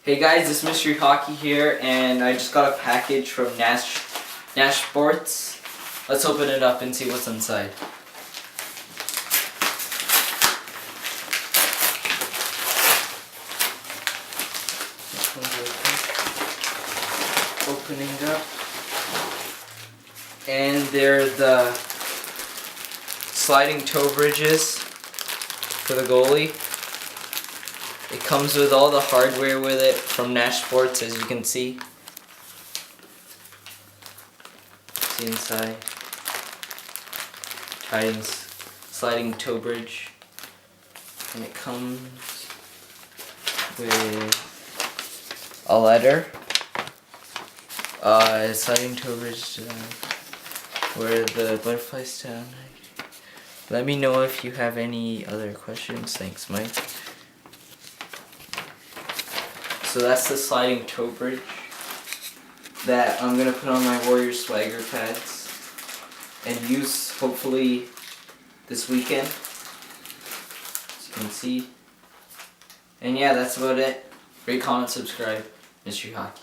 Hey guys, it's Mystery Hockey here, and I just got a package from Nash Sports. Let's open it up and see what's inside. Opening up, and they're the sliding toe bridges for the goalie. It comes with all the hardware with it from Nash Sports, as you can see. See inside. Sliding toe bridge. And it comes with a letter. Sliding toe bridge where the butterflies down. Let me know if you have any other questions. Thanks, Mike. So that's the sliding toe bridge that I'm going to put on my Warrior Swagger pads and use hopefully this weekend, as you can see. And yeah, that's about it. Rate, comment, subscribe. Mystery Hockey.